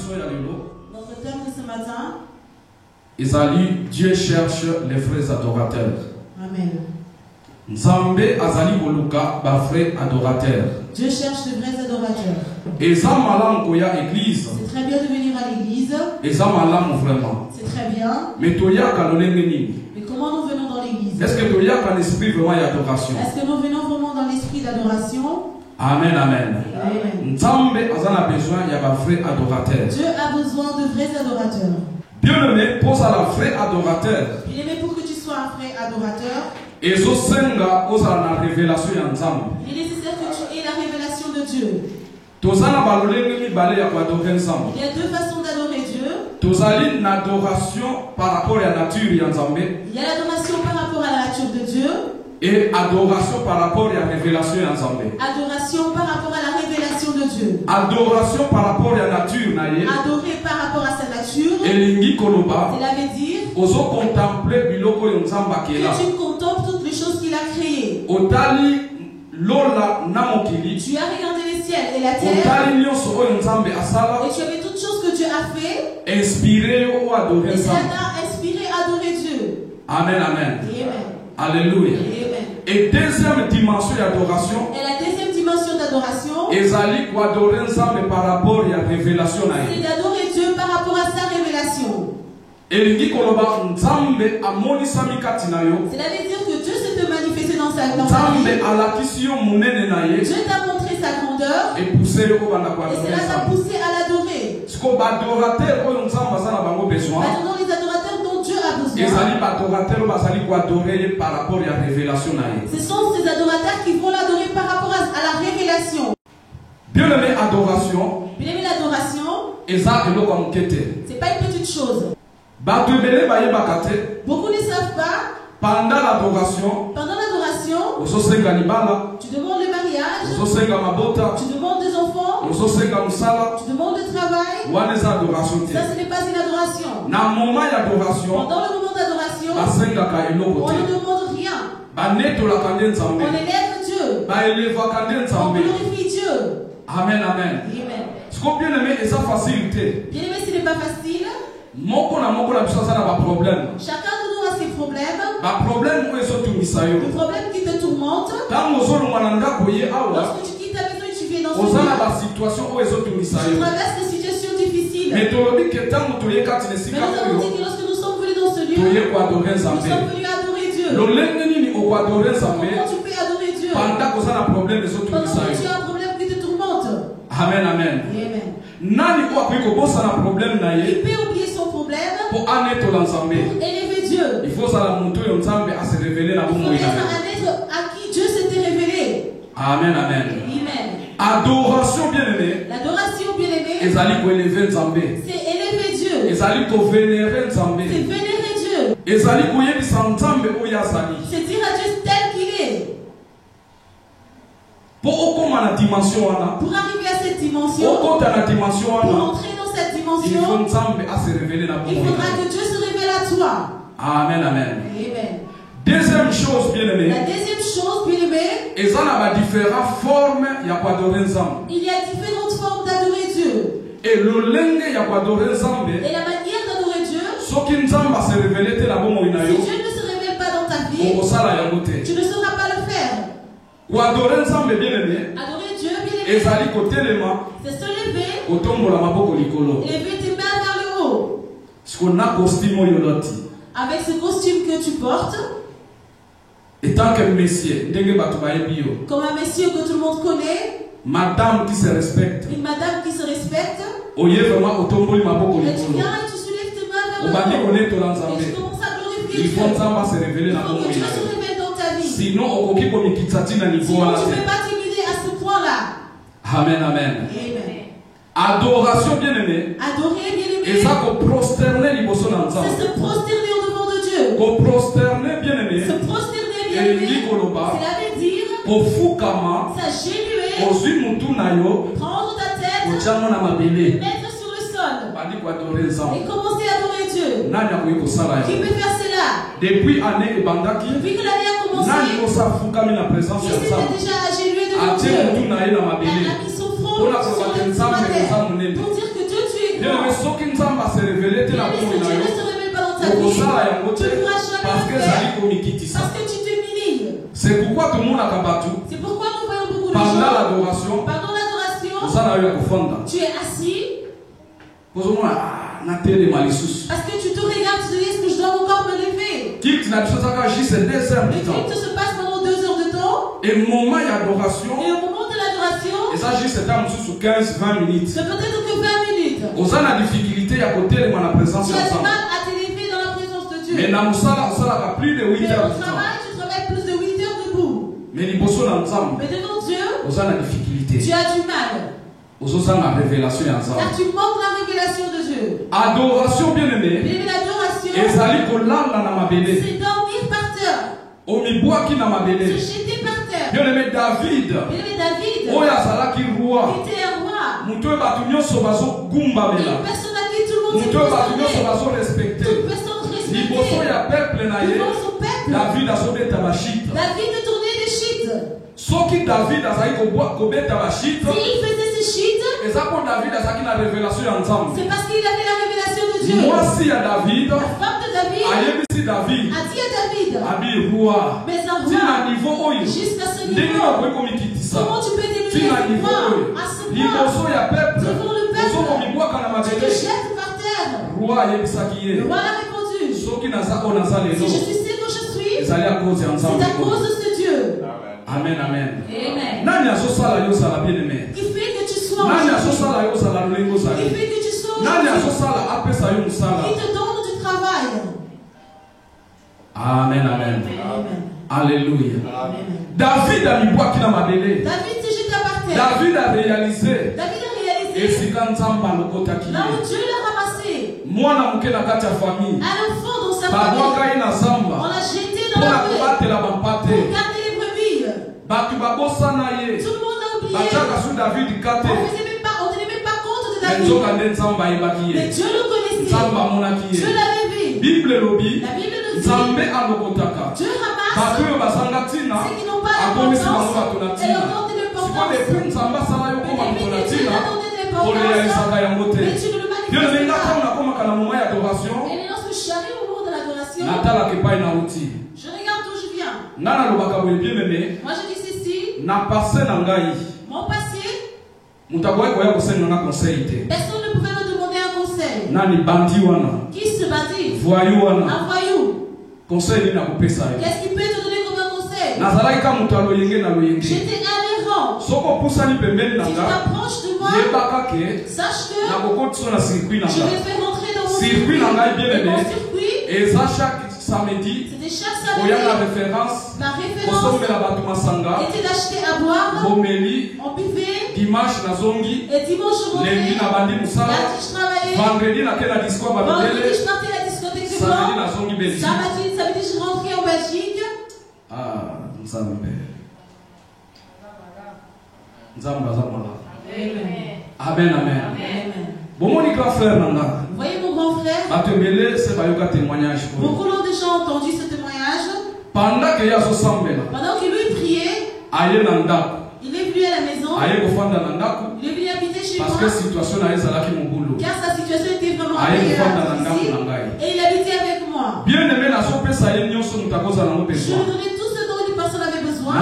Notre thème de ce matin. Dieu cherche les frères adorateurs. Amen. Nzambe azali koluka ba frères adorateurs. Dieu cherche de vrais adorateurs. Eza malamu koya église. C'est très bien de venir à l'église. Eza malamu vraiment. C'est très bien. Mais toya kalolenge nini? Mais comment nous venons dans l'église? Est-ce que toya kan esprit vraiment d'adoration? Est-ce que nous venons vraiment dans l'esprit d'adoration? Amen, amen. Amen. Nzambe azana besoin ya ba frères adorateurs. Dieu a besoin de vrais adorateurs. Bien-aimé, pose à la frère adorateur. Bien-aimé, pour que tu sois un frère adorateur, il est nécessaire que tu aies la révélation de Dieu. Il y a deux façons d'adorer Dieu. Il y a l'adoration par rapport à la nature de Dieu. Et adoration par rapport à la révélation. Adoration par rapport à la révélation de Dieu. Adoration par rapport à la nature. Adorer par rapport à sa nature. Cela veut dire que tu contemples toutes les choses qu'il a créées. Tu as regardé les ciels et la terre. Et tu avais toutes choses que Dieu a fait. Et cela t'a inspiré à adorer Dieu. Amen, amen. Amen. Alléluia. Amen. Et deuxième dimension d'adoration. Et la deuxième dimension d'adoration. C'est d'adorer Dieu par rapport à sa révélation. Cela veut dire que Dieu s'est manifesté dans sa vie. Dieu t'a montré sa grandeur. Et cela t'a poussé à l'adorer. Maintenant, les adorateurs dont Dieu a besoin, ce sont ces adorateurs qui vont l'adorer par rapport à la révélation. Bien-aimé, adoration. Bien-aimé, l'adoration, c'est pas une petite chose. Beaucoup ne savent pas. Pendant l'adoration, tu demandes le mariage, tu demandes des enfants, tu demandes le travail. Ça, ce n'est pas une adoration. Pendant le moment d'adoration, on ne demande rien. On élève Dieu. On glorifie Dieu. Amen, amen. Bien-aimé, bien-aimé, ce n'est pas facile. Chacun de nous a ses problèmes. Le problème qui te tourmente. Lorsque tu quittes ta maison et tu viens dans ce monde, tu traverses des situations difficiles. Mais nous avons dit que lorsque nous sommes venus dans ce lieu, nous sommes venus adorer Dieu. Comment tu peux adorer Dieu pendant que tu as un problème qui te tourmente? Amen, amen. Il peut oublier son problème pour élever Dieu. Il faut être un être à qui Dieu s'était révélé. Amen, amen. Adoration bien-aimée. L'adoration bien-aimée, c'est élever Dieu. C'est vénérer Dieu. C'est dire à Dieu tel qu'il est. Pour arriver à cette dimension, pour entrer dans cette dimension, il faudra que Dieu se révèle à toi. Amen, amen. Amen. Deuxième chose, bien-aimé. La deuxième chose, bien-aimé, il y a différentes formes d'adorer Dieu. Il y a différentes formes d'adorer Dieu. Et la manière d'adorer Dieu, si Dieu ne se révèle pas dans ta vie, tu ne sauras pas le faire. Adorer Dieu, bien-aimé, c'est se lever et lever tes mains vers le haut. Avec ce costume que tu portes, et tant que monsieur, comme un monsieur que tout le monde connaît, madame qui se respecte, une madame qui se respecte, et tu viens et tu soulèves tes mains vers le haut et tu commences à glorifier Dieu. Il faut que Dieu se révèle dans ta vie. Sinon tu ne peux pas t'imiter à ce point-là. Amen, amen. Adoration bien-aimée. Adorer bien-aimé. Et ça, prosterner les c'est se prosterner au devant de Dieu. Prosterner bien-aimé. Se prosterner bien-aimé. Cela veut dire s'agenouiller, prendre ta tête, mettre sur le sol et commencer à adorer Dieu. Qui peut faire cela? Depuis que l'année a commencé, il s'était déjà agenouillé devant Dieu. Elle a mis son front sur la terre pour dire que Dieu, tu es mais ce qui nous a se révélé, tu ne se révèle pas dans ta vie. Tu ne pourras jamais le faire. Parce que tu t'humilies. C'est pourquoi tout le monde a kabattu. C'est pourquoi nous voyons beaucoup de pendant gens. l'adoration. Pendant l'adoration. Tu es assis. Parce que tu te regardes, tu te dis, est-ce que je dois encore me lever? Le culte se passe pendant 2 heures de temps. Et au moment d'adoration, et au moment de l'adoration, et ça juste sous 15-20 minutes. C'est peut-être que 20 minutes. Vous avez la difficulté à côté de la présence de Dieu. Tu as du mal à te lever dans la présence de Dieu. Mais dans ça plus de 8 heures. Tu travailles plus de 8 heures debout. Mais devant Dieu, vous avez la difficulté. Tu as du mal. Vous avez la révélation. Car tu manques la révélation de Dieu. Adoration bien aimée. L'adoration. C'est dormir par terre. Se jeter par terre. Bien aimé David. Il était un roi. Une personne à qui tout le monde respectait. Toute personne respectée. Devant son peuple. David a sauvé Tabachite. David tournait des chites. Sauf que David a S'il faisait ses chites, c'est parce qu'il avait la révélation de Dieu. Moi si à David, la femme de David a dit à David, mais un roi, jusqu'à ce niveau, comment tu peux diminuer à ce point, devant le peuple, tu te jettes par terre. Le roi a répondu, si je suis ce que je suis, c'est à cause de ce Dieu. Amen, amen. Amen. Qui fait que tu sois qui fait que tu sois qui te donne du travail. Amen, amen. Alléluia. David a mis bois qui n'a pas délai. David s'est jeté par terre. David a réalisé. Et c'est quand là où Dieu l'a ramassé. Moi, na muke na kati ya famille. Un enfant dans sa famille. On l'a jeté dans la rue. Pour garder les brebis. Tout le monde a oublié. On ne tenait même pas compte de David. Mais Dieu le connaissait. Dieu l'avait vu. La Bible nous dit. Dieu ramasse ceux qui n'ont pas d'importance et leur donne de l'importance. Et depuis Dieu leur donne de l'importance, mais tu ne le manifestes pas. Et lorsque j'arrive au moment de l'adoration, je regarde d'où je viens. Moi je dis ceci. Mon passé, personne ne pouvait me demander un conseil. Qui se bâtit? Un voyou. Qu'est-ce qu'il peut te donner comme un conseil? J'étais adhérent. Si tu t'approches de moi, sache que je vais faire rentrer dans mon circuit. Et ça chaque samedi, c'était chaque samedi. Ma référence était d'acheter à boire. On buvait. Dimanche et dimanche je rentrais. Lundi je travaillais. Vendredi je partais à la discothèque de blanc. Samedi je rentrais en Belgique. Amen, amen. Bon, mon grand frère, vous voyez mon grand frère, beaucoup de gens ont entendu ce témoignage. Pendant qu'il lui priait, il est venu à la maison. Il est venu habiter chez moi. Car sa situation était vraiment difficile. Et il habitait avec moi. Je lui donnais tout ce dont une personne avait besoin.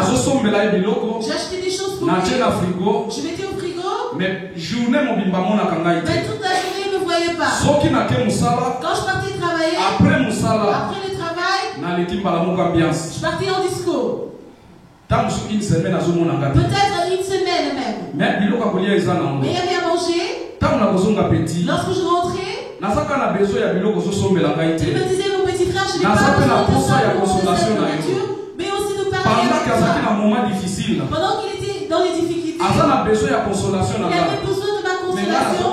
J'ai acheté des choses pour lui. Je mettais au frigo. Mais toute la journée, il ne me voyait pas. Quand je partais travailler, après le travail, je partais en disco. Peut-être une semaine même. Mais il y avait à manger. Lorsque je rentrais, il me disait, mon petit frère, je n'ai pas besoin de nourriture, mais aussi de parler avec toi. Pendant qu'il était dans les difficultés, il avait besoin de ma consolation.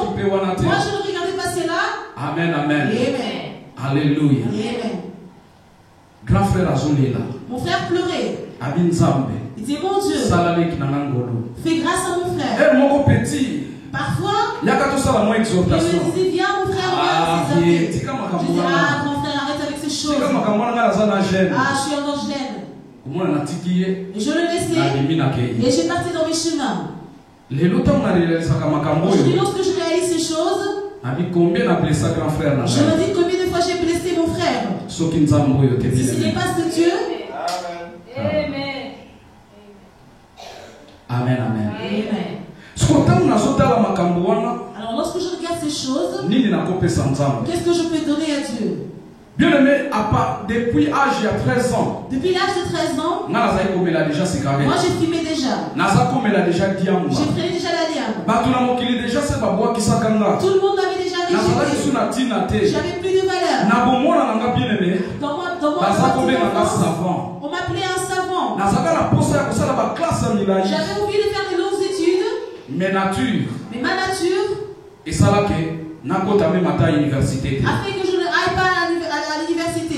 Moi, je ne regardais pas cela. Amen, amen. Amen. Alléluia. Amen. Grand frère Azolela. Mon frère pleurait. Il dit, mon Dieu, fais grâce à mon frère. Parfois, il me disait, viens mon frère, regarde ses amis. Je disais, mon frère, arrête avec ces choses. Je suis encore jeune. Et je le laissais. Et j'ai parti dans mes chemins. Aujourd'hui, lorsque je réalise ces choses, Combien a blessé grand frère? Je me dis combien de fois j'ai blessé mon frère. Si ce n'est pas de Dieu. Amen. Amen. Amen. Alors lorsque je regarde ces choses, qu'est-ce que je peux donner à Dieu? Bien aimé, depuis l'âge de 13 ans, depuis l'âge de 13 ans, moi j'ai fumé déjà. J'ai pris déjà la diable. Tout le monde m'avait déjà rejeté. J'avais plus de valeur. Dans moi, on m'appelait un savant. J'avais envie de faire de longues études. Mais ma nature et ça là que à l'université. Afin que je n'aille pas à l'université.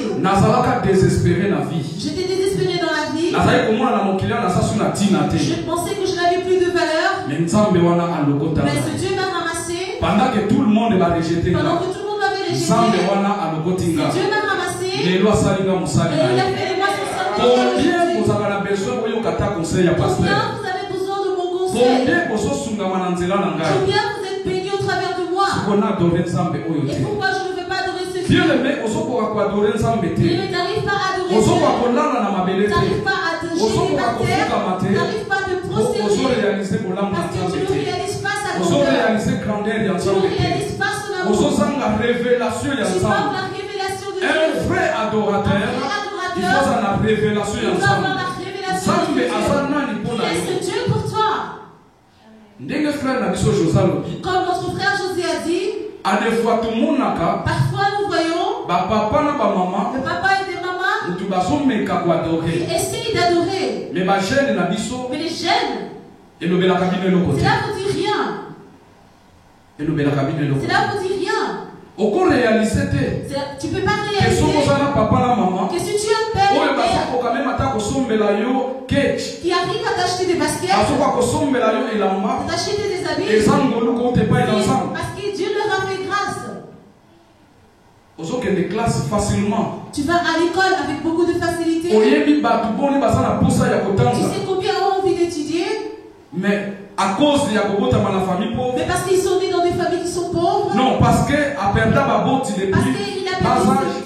Désespéré dans la vie. J'étais désespéré dans la vie. Je pensais que je n'avais plus de valeur. Mais ce Dieu m'a ramassé. Pendant que tout le monde va rejeter. Pendant que tout le monde m'avait rejeté. Dieu m'a ramassé. Et il a fait de moi son salut. Combien vous avez besoin de conseil à pasteur? Combien vous avez besoin de mon conseil? Combien vous êtes bénis au travers de moi? Et pourquoi je ne veux pas adorer ce Dieu? Bien aimé, il n'arrive pas à adorer Dieu. Il n'arrive pas à te jeter par terre. Il n'arrive pas à te prosterner. Parce que tu ne réalises pas sa grandeur. Tu ne réalises pas son amour. Tu parles de la révélation de Dieu. Un vrai adorateur, il faut avoir la révélation de Dieu. Qui est ce Dieu pour toi? Comme notre frère José a dit, parfois nous voyons le papa et les mamans qui essayent d'adorer. Mais les jeunes, cela vous dit rien. Cela vous dit rien. Tu peux pas réaliser que si tu as un père et mère qui arrive à t'acheter des baskets, à t'acheter des habits, parce que Dieu leur a fait grâce. Tu vas à l'école avec beaucoup de facilité. Tu sais combien ont envie d'étudier? Mais à cause de la famille pauvre. Mais parce qu'ils sont nés dans des familles qui sont pauvres. Non, parce que il a perdu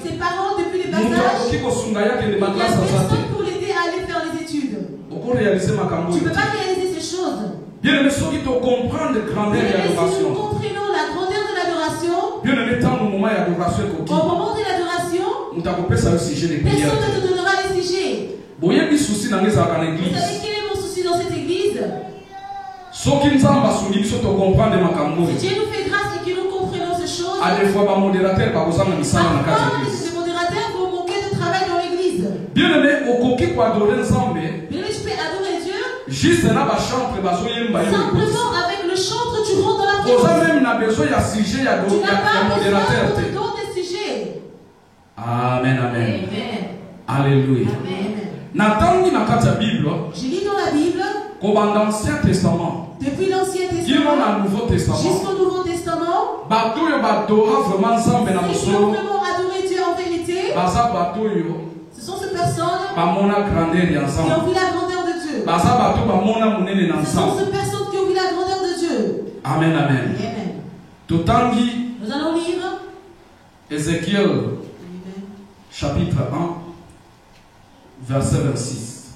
ses parents depuis les bas âges. Il n'y a personne pour l'aider à aller faire les études. Tu ne peux pas réaliser ces choses. Bien aimé, ceux qui te comprennent de grandeur et adoration. Si nous comprenons la grandeur de l'adoration, bien aimé, tant au moment de l'adoration, au moment de l'adoration, personne ne te donnera les sujets. Vous savez quel est mon souci dans cette église? Si Dieu nous fait grâce et que nous comprenons ces choses, parfois les modérateurs vont manquer de travail dans l'église. Bien aimé, tu peux adorer Dieu simplement avec le chantre, tu rentres dans la prière. Tu n'as pas besoin d'autres sujets. Amen, amen. Amen. Alléluia. Je lis dans la Bible, depuis l'Ancien Testament jusqu'au Nouveau Testament, ceux qui ont vraiment adoré Dieu en vérité, ce sont ces personnes qui ont vu la grandeur de Dieu. Ce sont ces personnes qui ont vu la grandeur de Dieu. Amen, amen. Nous allons lire Ézéchiel chapitre 1 verset 26.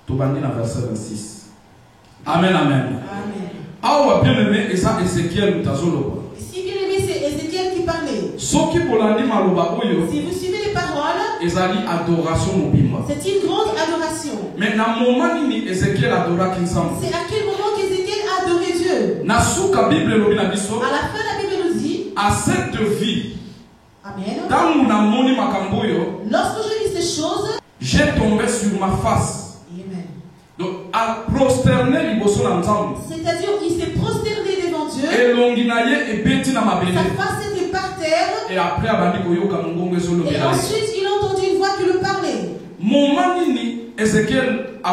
Tobandina verset 26. Amen, amen. Ah, bien aimé, et ça Ézéchiel Mutazolo. Si bien aimé, c'est Ézéchiel qui parlait. Si vous suivez les paroles, c'est une grande adoration. Mais à Ézéchiel adora Kinsam. C'est à quel moment qu'Ézéchiel a adoré Dieu? À la fin, la Bible nous dit, à cette vie, amen. Lorsque je lis ces choses, j'ai tombé sur ma face. Amen. Donc, à prosterner c'est-à-dire qu'il s'est prosterné devant Dieu. Et sa face était par terre. Et après, et ensuite, il a entendu une voix qui le parlait. À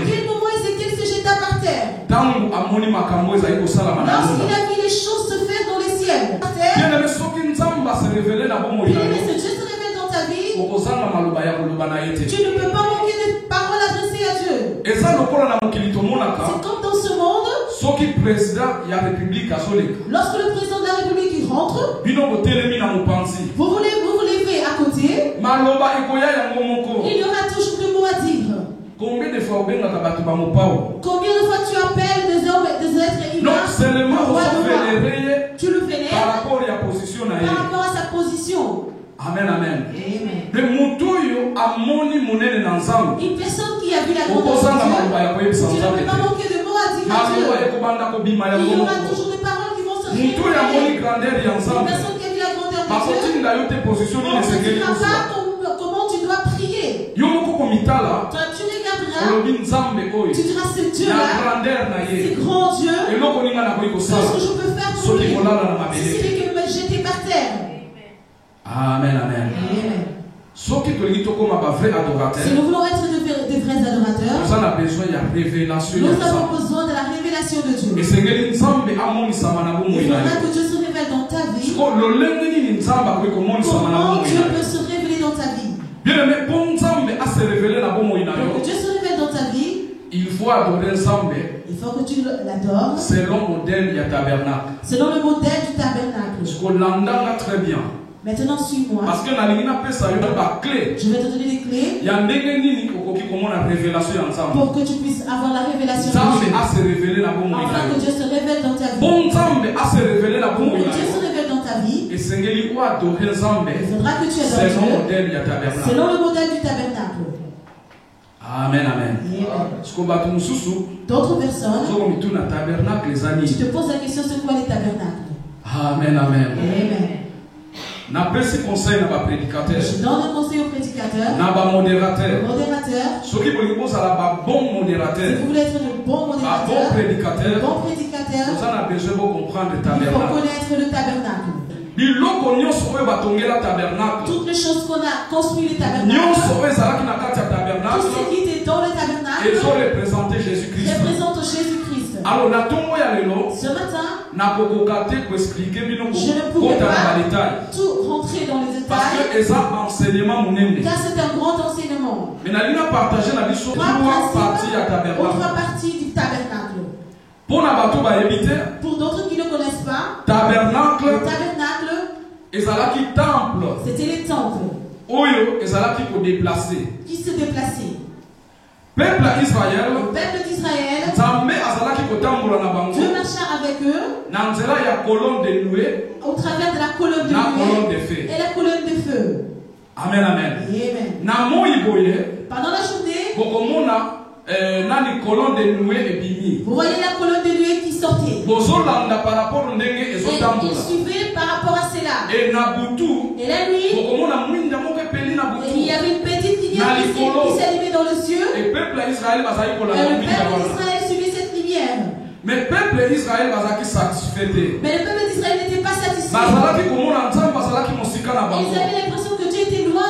quel moment Ézéchiel se jeta par terre? Lorsqu'il a vu les choses se faire dans les ciels. Par terre. Bien aimé, ce Dieu se révèle dans ta vie. Tu ne peux pas manquer de paroles adressées à Dieu. C'est comme dans ce monde. Lorsque le président de la République rentre. Vous vous levez à côté. Il y aura toujours des mots à dire. Combien de fois tu appelles des hommes et des êtres humains? Non seulement tu le vénères par rapport à sa position. Amen, amen. Une personne qui a vu la grandeur de Dieu, tu ne peux pas manquer de mots à dire à Dieu. Il y aura toujours des paroles qui vont se révéler. Une personne qui a vu la grandeur de Dieu, on ne dira pas comment tu dois prier. Toi, tu regarderas, tu diras ce Dieu-là, ce grand Dieu, ce que je peux faire pour lui, si c'est lui qui me jeter par terre. Amen, amen. Si nous voulons être de vrais adorateurs, nous avons besoin de la révélation de Dieu. Il faudra que Dieu se révèle dans ta vie. Comment Dieu peut se révéler dans ta vie? Pour que Dieu se révèle dans ta vie, il faut adorer Nzambe. Il faut que tu l'adores selon le modèle du tabernacle. Selon le modèle du tabernacle. Parce qu'on l'entend très bien. Maintenant, suis-moi. Parce que la ligne appelle ça une clé. Je vais te donner des clés. Pour que tu puisses avoir la révélation de Dieu. Afin que Dieu se révèle dans ta vie. Pour que Dieu se révèle dans ta vie, il faudra que tu adores Dieu selon le modèle du tabernacle. Amen, amen. D'autres personnes, tu te poses la question, c'est quoi les tabernacles? Amen, amen. Amen. Je donne un conseil aux prédicateurs, modérateurs. Si vous voulez être un bon modérateur, bon prédicateur, vous avez besoin de comprendre le tabernacle. Il faut connaître le tabernacle. Toutes les choses qu'on a construit le tabernacle, tout ce qui était dans le tabernacle, représente Jésus-Christ. Alors, ce matin, je ne pourrais pas tout rentrer dans les détails, car c'est un grand enseignement. Trois parties du tabernacle. Pour d'autres qui ne connaissent pas, le tabernacle, c'était les temples qui se déplaçaient. Le peuple d'Israël, Dieu marcha avec eux au travers de la colonne de nuée et la colonne de feu. Amen, amen. Pendant la journée, vous voyez la colonne de nuée qui sortait. Et il suivait par rapport à cela. Et la nuit, il y avait une petite lumière qui s'allumait dans le ciel. Et le peuple d'Israël suivait cette lumière. Mais le peuple d'Israël n'était pas satisfait. Ils avaient l'impression que Dieu était loin.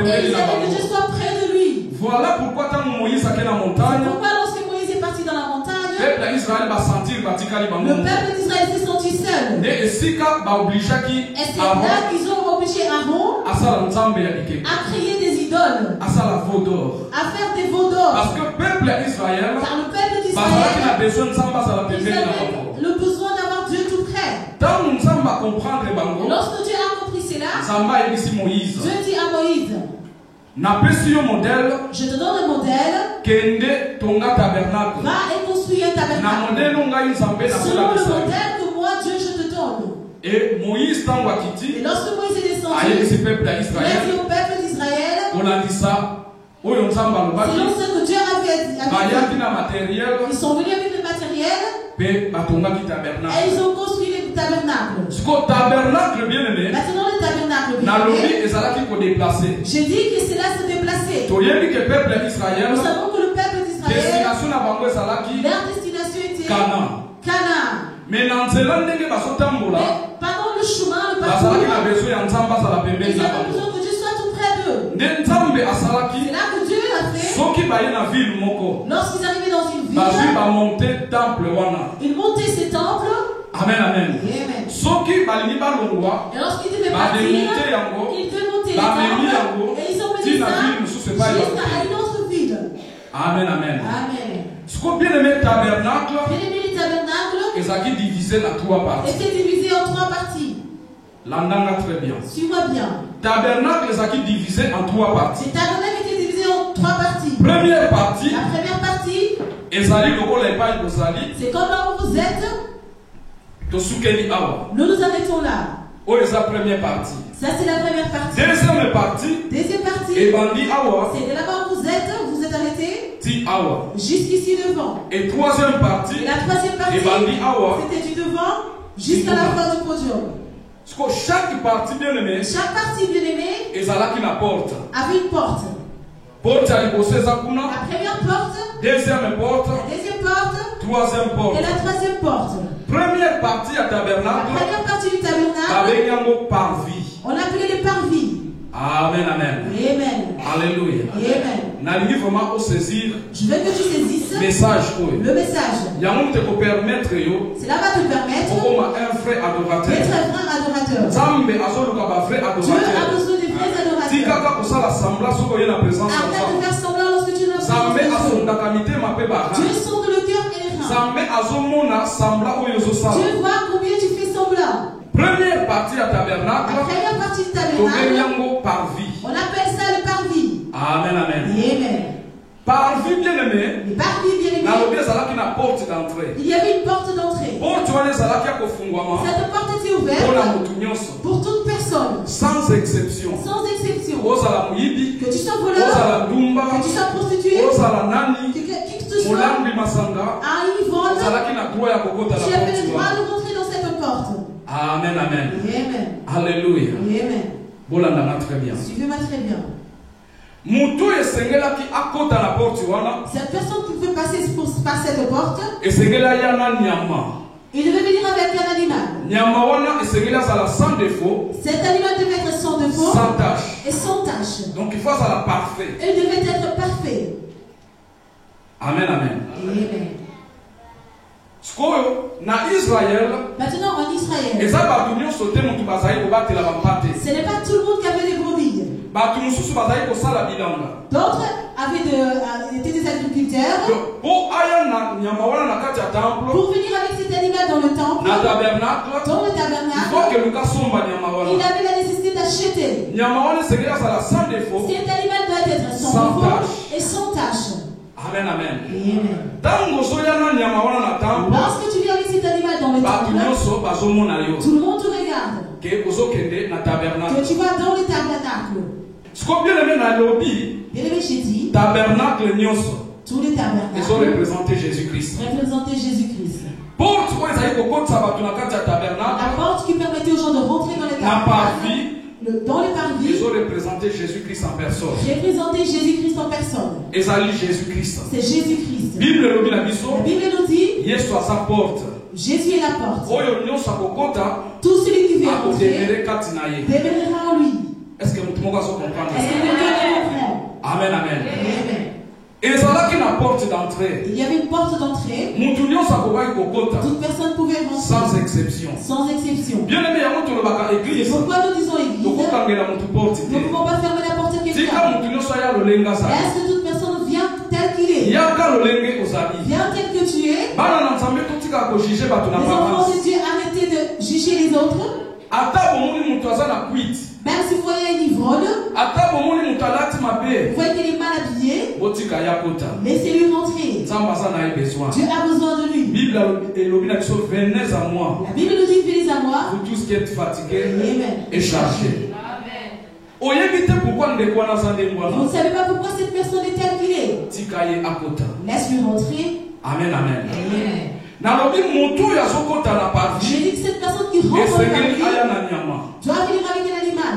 Et ils avaient que Dieu soit près de lui. Voilà pourquoi quand Moïse a quitté la montagne, lorsque Moïse est parti dans la montagne, le peuple d'Israël va sentir s'est senti seul. Et c'est là qu'ils ont obligé Aaron à créer des idoles, à faire des veaux d'or. Parce que le peuple d'Israël, car le peuple d'Israël, ils avaient le besoin d'avoir Dieu tout près. Et lorsque Dieu a compris cela, Dieu dit à Moïse, je te donne un modèle. Va et construis un tabernacle selon le modèle que moi Dieu je te donne. Et Moïse et lorsque Moïse est descendu, il a dit au peuple d'Israël, selon ce que Dieu avait dit, ils sont venus avec le matériel et ils ont construit le tabernacle. Maintenant le tabernacle j'ai dit que cela se déplaçait. Nous savons que le peuple d'Israël, leur destination était Canaan. Mais pendant le chemin, le parcours, ils avaient besoin que Dieu soit tout près d'eux. C'est là que Dieu a fait. Lorsqu'ils arrivaient dans une ville, ils montaient ces temples. Amen, amen. Et lorsqu'ils devaient partir, ils devaient monter les temples et ils ont mené ça jusqu'à une autre ville. Amen, amen. Amen. Ce qu'on bien aimé le tabernacle, ezaki divisé en 3 parties. Était divisé en 3 parties. Landanga très bien. Suis-moi bien. Tabernacle ezaki divisé en 3 parties. Le tabernacle était divisé en 3 parties. Première partie. La première partie. Ezali lokola epai bozali. C'est comme là où vous êtes. Tosukeli awa. Nous nous arrêtons là. Oh, c'est la première partie. Ça c'est la première partie. Deuxième partie. Deuxième partie. Et bandi awa. C'est de là-bas où vous êtes arrêtés. Ti awa. Jusqu'ici devant. Et troisième partie. Et la troisième partie. Et bandi awa. C'était du devant jusqu'à la fin du podium. Parce que chaque partie bien aimée. Chaque partie bien aimée. Et ça là qui la porte. Avait une porte. Porte à l'ibosé zakuna. La première porte. Deuxième porte. La deuxième porte. Troisième porte. Et la troisième porte. Première partie à tabernacle. La première partie du tabernacle. Parvis. On appelait les parvis. Amen, amen. Amen. Alléluia. Amen. N'allez vraiment au saisir. Je veux que tu saisisses message. Le message. Cela va te permettre un frère adorateur. D'être un frère adorateur. Dieu a besoin des vrais adorateurs. Arrête de faire semblant lorsque tu n'as pas. Dieu sonde le cœur et les reins. Dieu voit combien tu fais semblant. Première partie à tabernacle. La première partie du tabernacle. On appelle ça le parvis. Amen, amen. Amen. Parvis bien aimé. Le parvis bien aimé. Il y avait une porte d'entrée. Cette porte était ouverte pour toute personne. Sans exception. Sans exception. Que tu sois voleur, que tu sois prostituée, qui que tu sois, à une vente, tu avais le droit de rentrer dans cette porte. Amen, amen. Amen. Alléluia. Amen. Très bien. Suivez-moi très bien. Cette personne qui pouvait passer par cette porte, il devait venir avec un animal. Cet animal devait être sans défaut, sans tâche. Et sans tâche. Donc il faut ça parfait. Il devait être parfait. Amen, amen. Amen. Maintenant en Israël, ce n'est pas tout le monde qui avait des brebis. D'autres étaient des agriculteurs. Pour venir avec cet animal dans le temple, il avait la nécessité d'acheter. Cet animal doit être sans défaut et sans tâche. Amen, amen. Amen. Lorsque tu viens avec cet animal dans le temple, tout le monde te regarde. Que tu vas dans le tabernacle. Bien aimé, j'ai dit, tabernacle, tous les tabernacles, ils ont représenté Jésus-Christ. La porte qui permettait aux gens de rentrer dans le tabernacle. Dans les parvis, ils ont représenté Jésus-Christ en personne. J'ai présenté Jésus-Christ en personne. Jésus-Christ. C'est Jésus-Christ. La Bible nous dit, Jésus est la porte. Tout celui qui vient entrer demeurera en lui. Est-ce que nous pouvons comprendre ça? Amen, amen. Amen. Et la porte d'entrée. Il y avait une porte d'entrée. Toute personne pouvait rentrer. Sans exception. Sans exception. Bien aimé, pourquoi nous disons église? Nous ne pouvons pas fermer la porte à quelqu'un. Est-ce que toute personne vient tel qu'il est? Viens tel que tu es. Les enfants de Dieu, arrêtez de juger les autres. Même si vous voyez un ivrogne, vous voyez qu'il est mal habillé, laissez-lui rentrer. Dieu a besoin de lui. Venez à moi. La Bible nous dit venez à moi. Vous tous qui êtes fatigués et chargés. Vous ne savez pas pourquoi cette personne est telle qu'il est. Laisse-lui rentrer. Amen, amen. Amen. J'ai dit que cette personne qui rentre dans la vie doit venir avec un animal.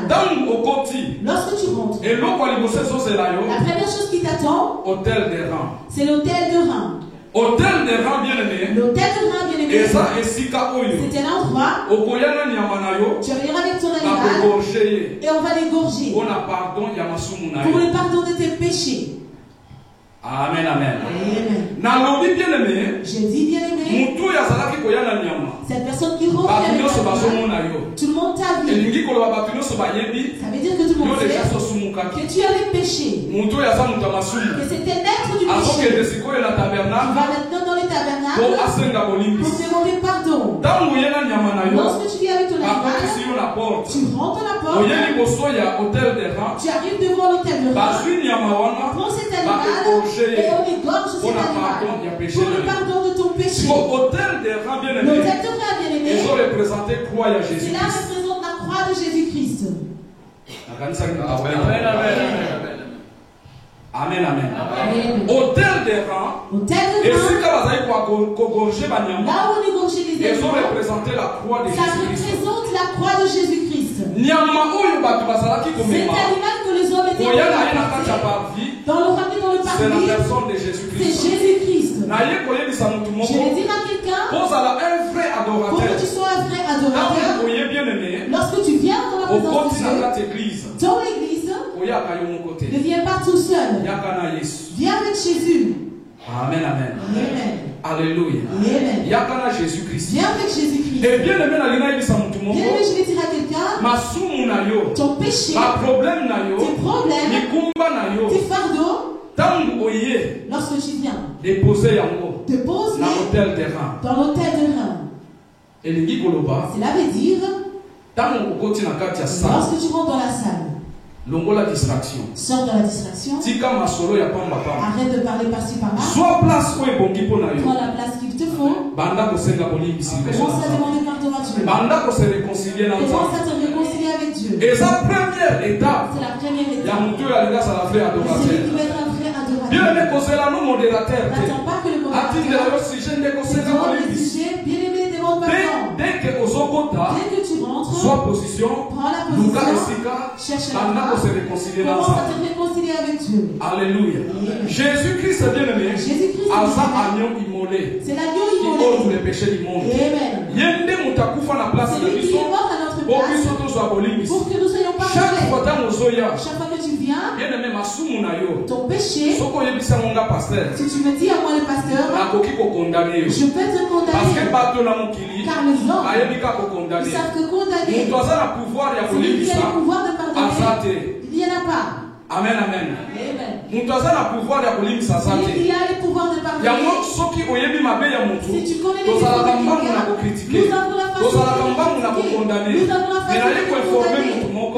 Lorsque tu rentres, la première chose qui t'attend, c'est l'hôtel de rein. L'hôtel de rein bien aimé. C'est un endroit. Tu vas venir avec ton animal et on va l'égorger pour le pardon de tes péchés. Amen, amen. Amen. J'ai dit bien aimé. Cette personne qui revient avec la foi, tout le monde t'a vu. Ça veut dire que tout le monde sait que tu avais péché. Que c'était l'être du péché. Tu vas maintenant dans les tabernacles pour demander pardon. Lorsque tu viens avec ton animal, tu rentres à la porte. Tu arrives devant l'hôtel de rang. Prends cet animal et on égorge cet animal pour le pardon de ton péché. L'hôtel de rang bien-aimé, ils ont représenté croix à Jésus. Cela représente la croix de Jésus-Christ. Amen, amen. Hôtel des rangs. Et ce là où on égorgeait les animaux, ils ont représenté la croix de Jésus-Christ. Ça représente la croix de Jésus-Christ. Cet animal que les hommes étaient dans le parvis, c'est la personne de Jésus-Christ. C'est Jésus-Christ. Je vais dire à quelqu'un pour que tu sois un vrai adorateur. Lorsque tu viens dans la présence de Dieu, dans l'église, ne viens pas tout seul. Viens avec Jésus. Amen, amen. Amen. Alléluia. Amen. Jésus-Christ. Viens avec Jésus-Christ. Et bien aimé, je vais dire à quelqu'un, ton péché, tes problèmes, tes fardeaux, lorsque tu viens, dépose dans l'hôtel de rein. Cela veut dire, lorsque tu rentres dans la salle, la distraction. Sors de la distraction. Arrête de parler par-ci par-là. Sois place où prends la place qu'il te faut. Commence à demander pardon à Dieu. Commence à te réconcilier avec Dieu. Et sa première étape, c'est la première étape. C'est celui qui va être un vrai adorateur. N'attends pas que le modérateur bien-aimé demande pardon. Dès que tu rentres, sois position, prends la position, cherche la commence à te réconcilier avec Dieu. Alléluia. Jésus-Christ est bien-aimé. C'est l'agneau immolé qui ôte les péchés du monde. Amen. C'est lui qui est mort à notre place pour que nous soyons parfaits. Chaque fois que tu viens, ton péché, si tu me dis à moi le pasteur, je peux te condamner. Car les hommes, ils savent que condamner, celui qui a le pouvoir de pardonner, il n'y en a pas. Amen, amen. Il y a le pouvoir de pardonner. Si tu connais les défauts de quelqu'un, nous avons la façon de critiquer. Nous avons la façon de condamner.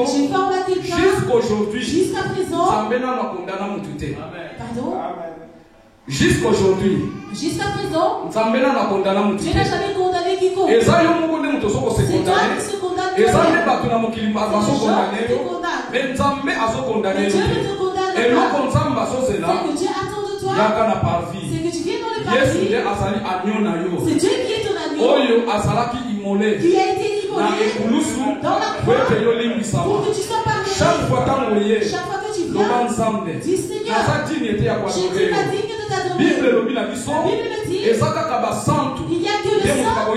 Je forme à quelqu'un jusqu'à présent. Pardon? Jusqu'aujourd'hui, jusqu'à présent, Dieu n'a jamais condamné quiconque. C'est toi qui se condamnes. Mais Dieu ne te condamne et ce que Dieu attend de toi, c'est que tu viennes dans le paradis. C'est Dieu qui est ton agneau, qui a été immolé dans la croix pour que tu sois pardonné. Chaque fois que tu viens, dis Seigneur, je suis pas digne de t'adorer. La Bible me dit, il n'y a que le sang qui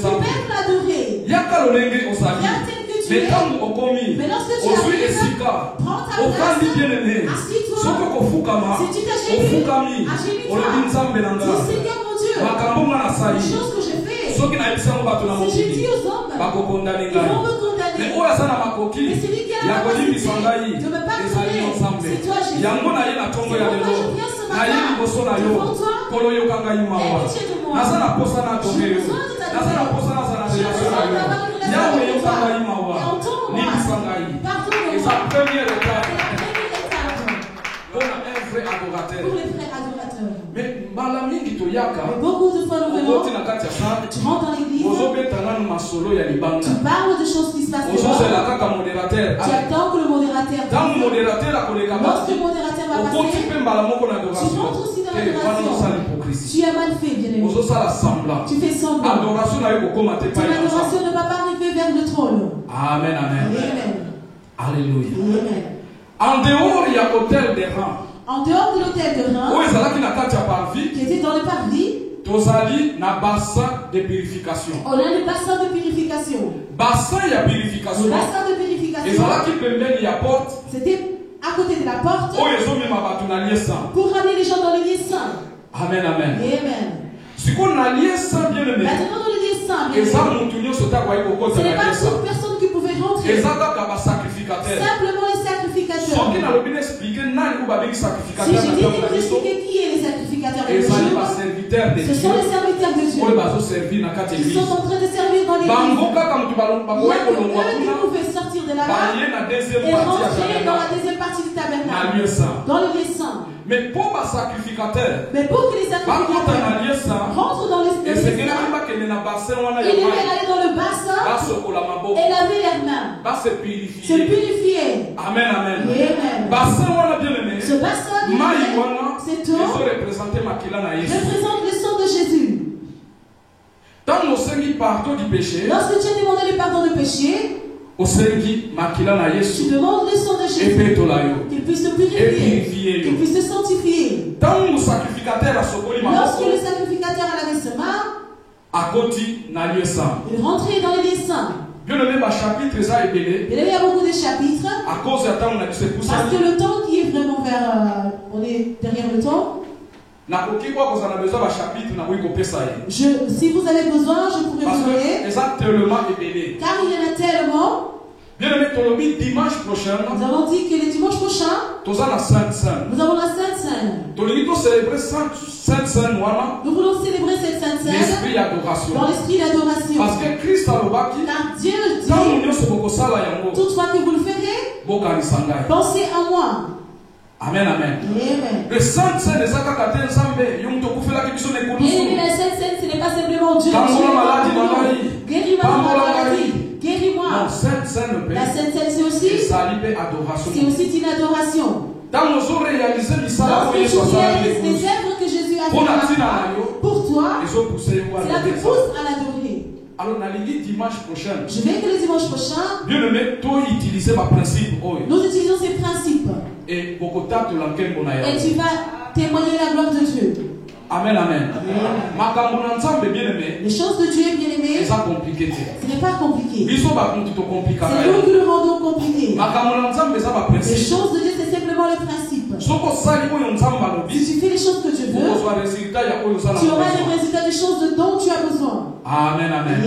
peut l'adorer. Viens tel que tu es. Mais lorsque tu arrives, prends ta place, assis-toi. Si tu t'agenouilles, agenouille-toi. Dis Seigneur mon Dieu, les choses que j'ai faites, si j'ai dit aux hommes, ils vont me condamner. Mais celui qui a la capacité de me pardonner, c'est toi Jésus. C'est pourquoi je viens ce matin devant toi. Aie pitié de moi. J'ai besoin de t'adorer. J'ai besoin d'avoir une relation avec toi. Et entends-moi. Pardonne-moi. C'est la première étape pour les vrais adorateurs. Mais beaucoup de fois nous venons, tu rentres dans l'église, tu parles de choses qui se passent devant, tu attends que le modérateur passe. Lorsque le modérateur va passer, tu rentres aussi dans l'adoration. Tu as mal fait, bien-aimé. Tu fais semblant. Ton adoration ne va pas arriver vers le trône. Amen, amen. Alléluia. Amen. En dehors, il y a l'hôtel des rangs. En dehors de l'hôtel de rein, qui était dans le parvis, na bassin de purification. On a le bassin de purification. Bassin de purification. Le bassin de purification. C'était à côté de la porte. Pour ramener les gens dans les lieux saints. Amen, amen. Amen. Maintenant, dans le lieu saint, bien aimé, ce n'est pas toute personne qui pouvait rentrer. Simplement les sacrificateurs. Si je dis expliquer qui est les sacrificateurs de Dieu, ce sont les serviteurs de Dieu. Ils sont en train de servir dans l'église. Eux qui pouvaient sortir de là-bas et rentrer dans la deuxième partie du tabernacle, dans le lieu saint. Mais pour les sacrificateurs rentrent dans les lieux saints, il devait aller dans le bassin et laver leurs mains, se purifier. Amen, amen. Ce bassin, cette eau représente le sang de Jésus. Lorsque tu as demandé le pardon de péché, tu demandes le sang de Jésus, qu'il puisse te purifier, qu'il puisse te sanctifier. Lorsque le sacrificateur a lavé ses mains, il rentrait dans les lieux saints. Il y a beaucoup de chapitres, parce que le temps qui est vraiment vers, on est derrière le temps. Si vous avez besoin, je pourrais vous donner. Car il y en a tellement. Bien aimé, dimanche prochain, nous avons dit que le dimanche prochain, nous avons la Sainte Seine. Nous voulons célébrer cette Sainte Seine dans l'esprit d'adoration. Parce que Christ a le bâti. Car Dieu dit, toutefois que vous le ferez, pensez à moi. Amen, amen. Le Sainte Seine, la Sainte Seine, ce n'est pas simplement Dieu. Guéris ma maladie. Guéris-moi. La Sainte Seine, c'est aussi une adoration. Lorsque tu réalises les œuvres que Jésus a fait pour toi, cela te pousse à l'adorer. Alors, dimanche prochain, je vais que le dimanche prochain, bien aimé, utiliser ma principe. Nous utilisons ces principes. Et tu vas témoigner la gloire de Dieu. Amen, amen. Les choses de Dieu, bien aimé, ce n'est pas compliqué. C'est nous qui le rendons compliqué. Les choses de Dieu, c'est simplement le principe. Si tu fais les choses que Dieu veut, tu auras les résultats des choses dont tu as besoin. Amen, amen.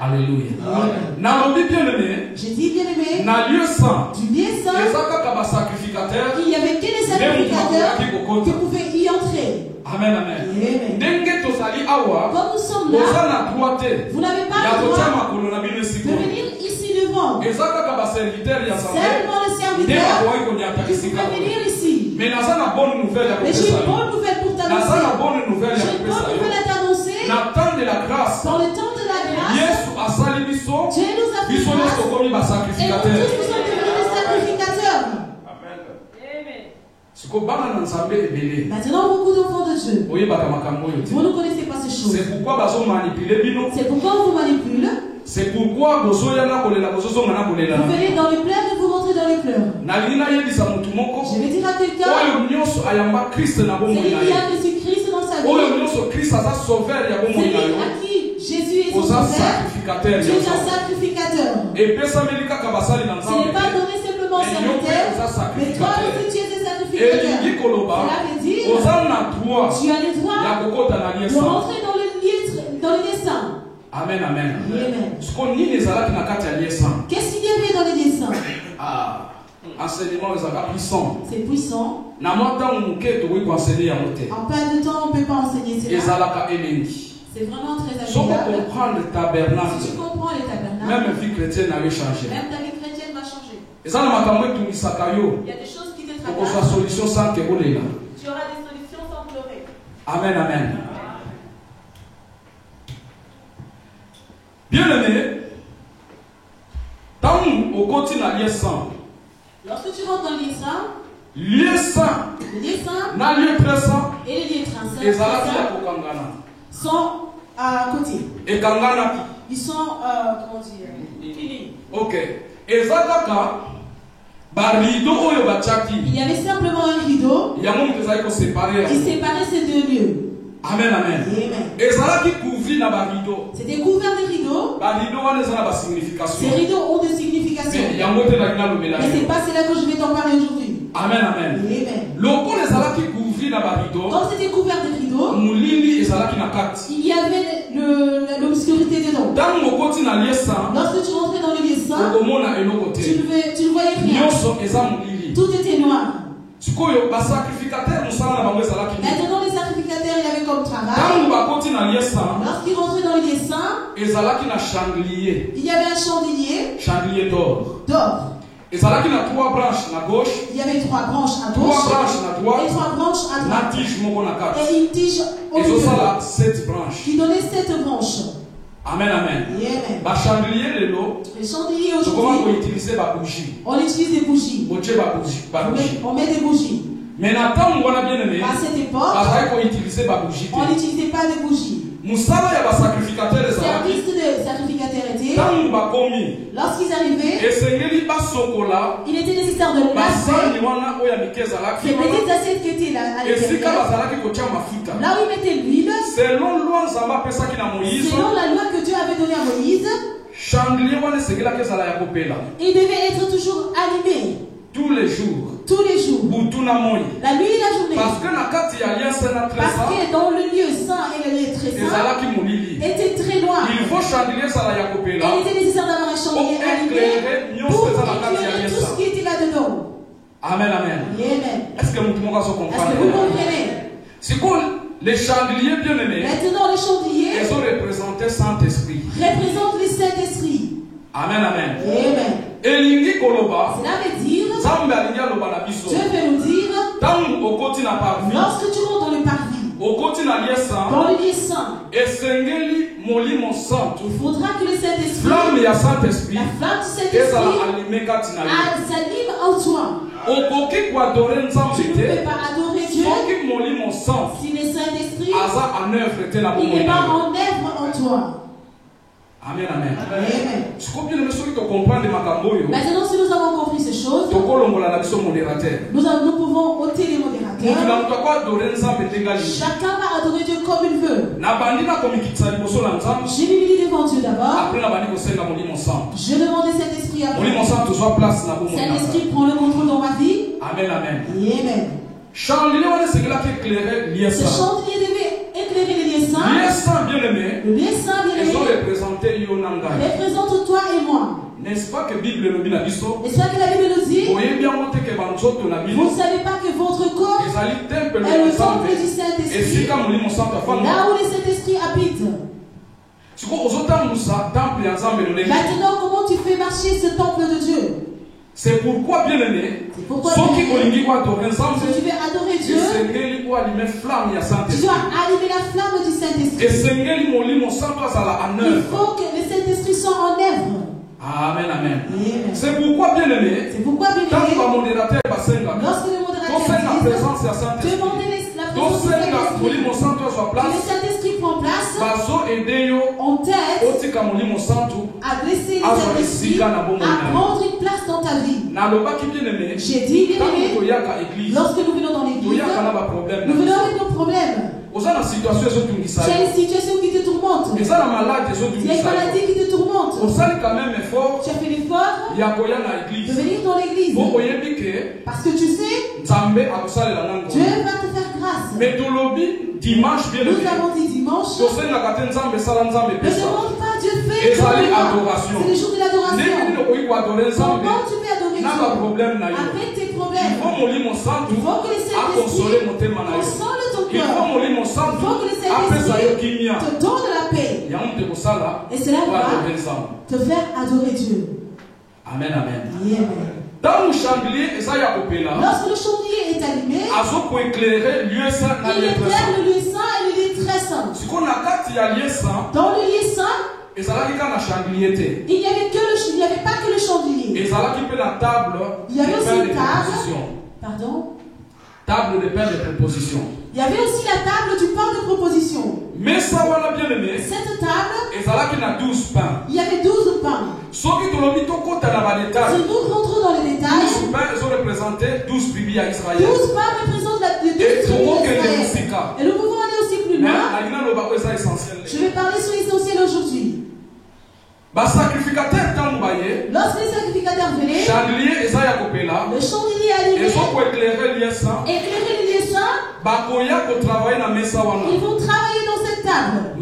Alléluia. J'ai dit bien aimé, du lieu saint, il n'y avait que les sacrificateurs qui pouvaient y entrer. Amen, amen. Comme nous sommes là, vous n'avez pas le droit de venir ici devant. Seulement les serviteurs qui pouvaient venir ici. Mais j'ai une bonne nouvelle pour t'annoncer. J'ai une bonne nouvelle à t'annoncer. Dans le temps de la grâce, Dieu nous a fait grâce. Et nous tous nous sommes devenus des sacrificateurs. Maintenant, beaucoup d'enfants de Dieu, vous ne connaissez pas ces choses. C'est pourquoi on vous manipule. C'est pourquoi vous venez dans les pleurs et vous rentrez dans les pleurs. Je vais dire à quelqu'un, c'est lui qui a Jésus-Christ dans sa vie. C'est lui à qui Jésus est son sauveur. Tu es un sacrificateur. Ce n'est pas donné simplement au serviteur, mais toi aussi tu es un sacrificateur. Cela veut dire, tu as le droit de rentrer dans le lieu saint. Amen, amen. Qu'est-ce qu'il y avait dans les lieux saints? Enseignement puissant. C'est puissant. En peu de temps, on ne peut pas enseigner cela. C'est vraiment très agréable. Si tu comprends le tabernacle, même la vie chrétienne avait changé. Même ta vie chrétienne va changer. Il y a des choses qui te traversent. Tu auras des solutions sans pleurer. Amen, amen. Bien aimé, tant au quotidien lieu saint. Lorsque tu rentres dans le lieu saint, le lieu saint, lieu très saint, et le lieu très saint, sont à côté. Et Kangana, ils sont, comment dire, unis. Ok. Et Zadaka, il y avait simplement un rideau qui séparait ces deux lieux. Amen, amen. C'était couvert de rideaux. Ces rideaux ont des significations. Mais ce n'est pas cela que je vais t'en parler aujourd'hui. Amen, amen. Amen. Comme c'était couvert de rideaux, il y avait l'obscurité dedans. Lorsque tu rentrais dans le lieu saint, tu ne voyais rien. Tout était noir. Maintenant, les sacrificateurs, il y avait comme travail. Lorsqu'ils rentraient dans le lieu saint, il y avait un chandelier d'or. Il y avait 3 branches à gauche et 3 branches à droite. Et une tige au milieu qui donnait 7 branches. Amen, amen. Le chandelier aujourd'hui, on utilise des bougies. On met des bougies. Mais à cette époque, on n'utilisait pas de bougies. Le service de sacrificateur était, lorsqu'ils arrivaient, il était nécessaire de laver ces petites assiettes qui étaient là à l'intérieur, là où ils mettaient l'huile, selon la loi que Dieu avait donnée à Moïse. Il devait être toujours allumé tous les jours. Tous les jours. La nuit et la journée. Parce que dans le lieu saint et le lieu très saint était très loin. Il était nécessaire d'avoir un chandelier allumé pour éclairer tout ce qui était là-dedans. Amen, amen. Est-ce que vous comprenez? C'est quoi les chandeliers bien-aimés? Maintenant, les chandeliers, ils ont représenté Saint-Esprit. Représentent le Saint-Esprit. Amen, amen. Cela veut dire, Dieu veut nous dire, lorsque tu rentres dans le parvis, dans le lieu saint, il faudra que le Saint-Esprit, la flamme du Saint-Esprit, s'allume en toi. Tu ne peux pas adorer Dieu si le Saint-Esprit n'est pas en œuvre en toi. Amen, amen. Maintenant, si nous avons compris ces choses, nous pouvons ôter les modérateurs. Chacun va adorer Dieu comme il veut. J'ai mis devant Dieu d'abord. Je demande à Saint-Esprit à vous. Saint-Esprit prend le contrôle dans ma vie. Amen, amen. Amen. Ce chandelier devait éclairer les lieux saints. Le lieu saint bien-aimé représente toi et moi. N'est-ce pas que la Bible nous dit? N'est-ce pas que la Bible nous dit? Vous ne savez pas que votre corps est le temple du Saint-Esprit, là où le Saint-Esprit habite. Maintenant, comment tu fais marcher ce temple de Dieu? C'est pourquoi, bien aimé, si tu veux adorer Dieu, tu dois allumer la flamme du Saint-Esprit. Il faut que le Saint-Esprit soit en œuvre. Amen, amen. C'est pourquoi, bien aimé, lorsque le modérateur dit, demandez la présence du Saint-Esprit, que le Saint-Esprit prend place, on t'aide à dresser le Saint-Esprit, à prendre une place dans ta vie. J'ai dit, bien aimé, lorsque nous venons dans l'église, nous venons avec nos problèmes. Tu as une situation qui te tourmente. Il y a une maladie qui te tourmente. Tu as fait l'effort de venir dans l'église. Parce que tu sais, Dieu va te faire grâce. Mais dimanche, bien nous avons dit dimanche, ne demande pas Dieu fait. C'est le jour de l'adoration. Comment tu peux adorer Dieu avec tes problèmes? Il faut que le Saint-Esprit console ton cœur. Il faut que le Saint-Esprit te donne la paix. Et cela va te faire adorer Dieu. Amen, amen. Amen. Dans le chandelier, lorsque le chandelier est allumé, il éclaire le lieu saint et le lieu très saint. Dans le lieu saint, il n'y avait pas que le chandelier. Il y avait aussi une table. Pardon? Table de pain de proposition. Il y avait aussi la table du pain de proposition. Mais ça va bien aimé. Cette table, il y avait 12 pains. Si nous rentrons dans les détails, 12 pains ont représenté 12 tribus à Israël. 12 pains représentent les 12 tribus d'Israël. Et nous pouvons aller aussi plus loin. Je vais parler sur l'essentiel aujourd'hui. Lorsque les sacrificateurs venaient, le chandelier allumé, éclairer les lieux saints, ils vont travailler dans cette table.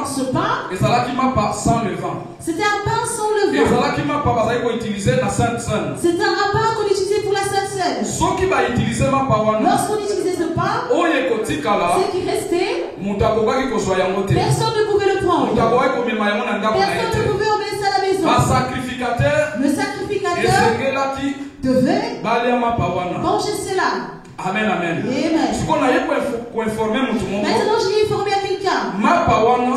Ce pain, c'était un pain sans levain. C'était un pain qu'on utilisait pour la Sainte Seine. Lorsqu'on utilisait ce pain, ce qui restait, personne ne pouvait le prendre. Personne ne pouvait emmener ça à la maison. Le sacrificateur devait manger cela. Amen, amen. Maintenant, je vais informer à quelqu'un.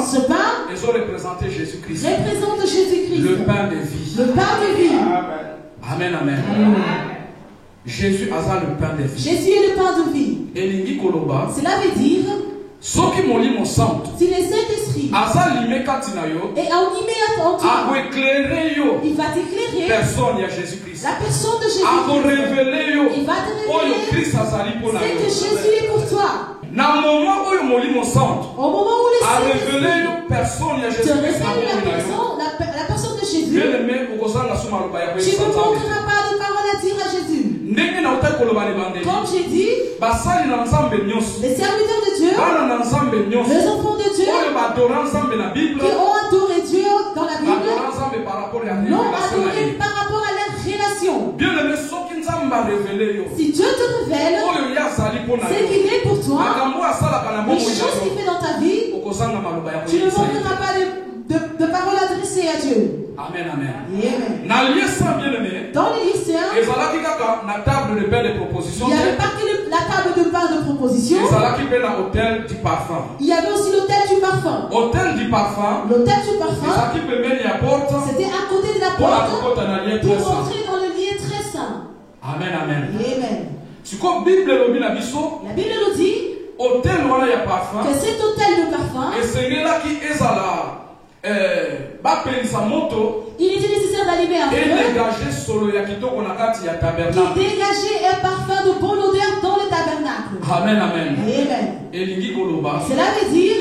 Ce pain représente Jésus-Christ. Représente Jésus-Christ. Le pain de vie. Le pain de vie. Amen, amen. Jésus a le pain de vie. Jésus est le pain de vie. Cela veut dire, si le Saint-Esprit est animé en toi, il va t'éclairer la personne de Jésus. Il va te révéler ce que Jésus est pour toi. Au moment où le Saint-Esprit te révèle la personne de Jésus, tu ne manqueras pas de paroles à dire à Jésus. Comme j'ai dit, les serviteurs de Dieu, les enfants de Dieu, qui ont adoré Dieu dans la Bible, l'ont adoré par rapport à leur relation. Si Dieu te révèle ce qu'il est pour toi, les choses qu'il fait dans ta vie, tu ne manqueras pas de paroles adressées à Dieu. Amen, amen. Dans les lycéens, il n'y avait pas que la table de pain de proposition. Il y avait aussi l'hôtel du parfum. L'hôtel du parfum, c'était à côté de la porte pour entrer dans le lieu très saint. Amen, amen. Amen. La Bible nous dit que cet hôtel de parfum, il était nécessaire d'allumer un feu qui dégageait un parfum de bonne odeur dans le tabernacle. Amen, amen. Amen. Cela veut dire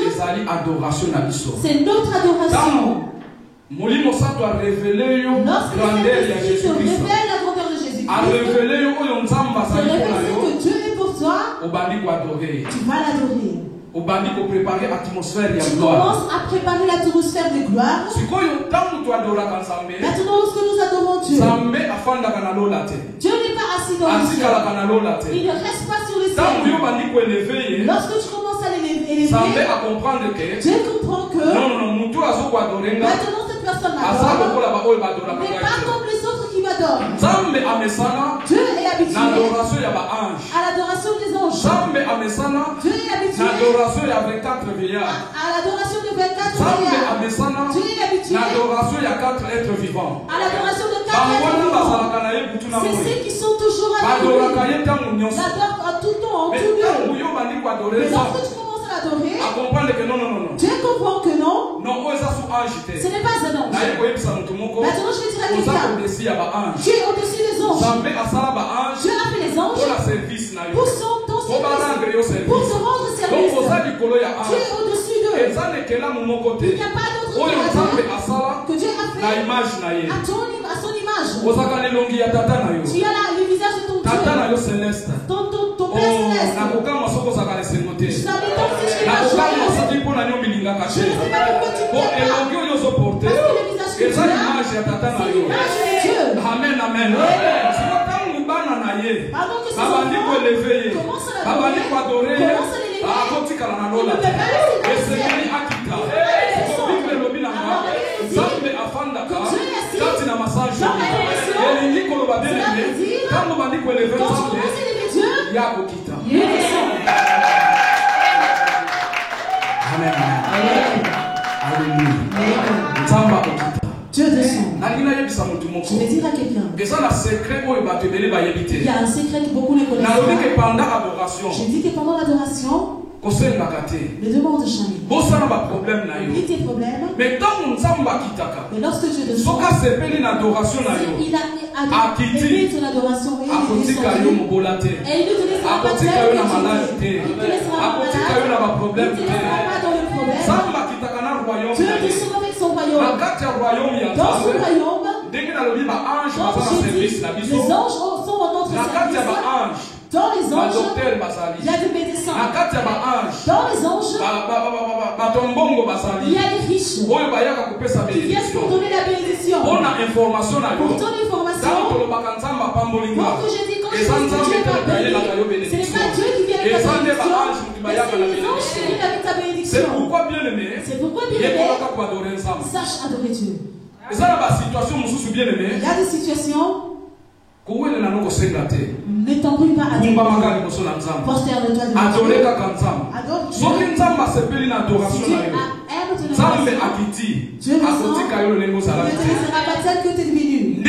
c'est notre adoration. Lorsque le Saint-Esprit te révèle la grandeur de Jésus-Christ, te révèle que Dieu est pour toi, tu vas l'adorer. Tu commences à préparer l'atmosphère de gloire. Maintenant, lorsque nous adorons Dieu, Dieu n'est pas assis dans le ciel. Il ne reste pas sur le ciel. Lorsque tu commences à l'élever, Dieu comprend que maintenant cette personne m'adore, mais pas comme les autres qui m'adorent. Dieu est habitué à l'adoration des anges. Dieu est habitué à l'adoration des 24 vieillards. Dieu est habitué à l'adoration de 4 êtres vivants. C'est ceux qui sont toujours avec lui. L'adorent en tout temps, en tout lieu. Mais lorsque tu commences à l'adorer, Dieu comprend que non, ce n'est pas un ange. Maintenant, je vais dire à quelqu'un, Dieu est au-dessus des anges. Dieu a fait les anges pour ton service, pour se rendre service. Dieu est au-dessus d'eux. Il n'y a pas d'autre que Dieu a fait à son image. Tu as le visage de ton Dieu, ton Père céleste. Je savais donc si je l'ai pas choisi. Je ne sais pas pourquoi tu ne t'aimes pas. Parce que le visage que tu as, c'est l'image de Dieu. Amen, amen. Pardon que ces enfants commencent à l'adorer, commencent à l'élever. Il ne peut pas laisser dans le ciel. Dieu descend. Je vais dire à quelqu'un. Il y a un secret que beaucoup ne connaissent pas. Je dis que pendant l'adoration, ne demande jamais. Oublie tes problèmes. Mais lorsque Dieu descend, il a aimé ton adoration et il descend. Et il ne te laissera pas tel que tu es. Il ne te laissera pas malade. Il ne te laissera pas dans le problème. Dieu descend avec son royaume. Dans son royaume, les anges sont en notre service. Dans les anges, il y a des médecins. Dans les anges, il y a les riches qui viennent pour donner la bénédiction. Pour ton information, quand je dis quand Dieu va bénir, ce n'est pas Dieu qui vient avec ta bénédiction, mais c'est les anges qui viennent avec ta bénédiction. C'est pourquoi bien aimé, sache adorer Dieu. Il y a des situations. Ne t'embrouille pas à Dieu. Postère de toi de Dieu. Adore Dieu. Si Dieu aime ton adoration, Dieu ressent que tu ne seras pas tel que tu es devenu.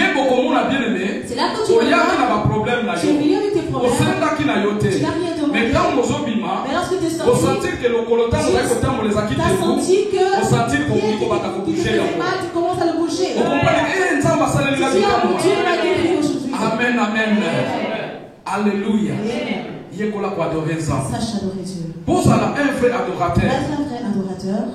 C'est là que tu es venu avec tes problèmes. Tu n'as rien demandé. Mais lorsque tu es sorti, tu as senti que tu commences à le bouger. Dieu m'a guéri aujourd'hui. Amen, amen. Alléluia. Sache adorer Dieu. Pour ça, un vrai adorateur,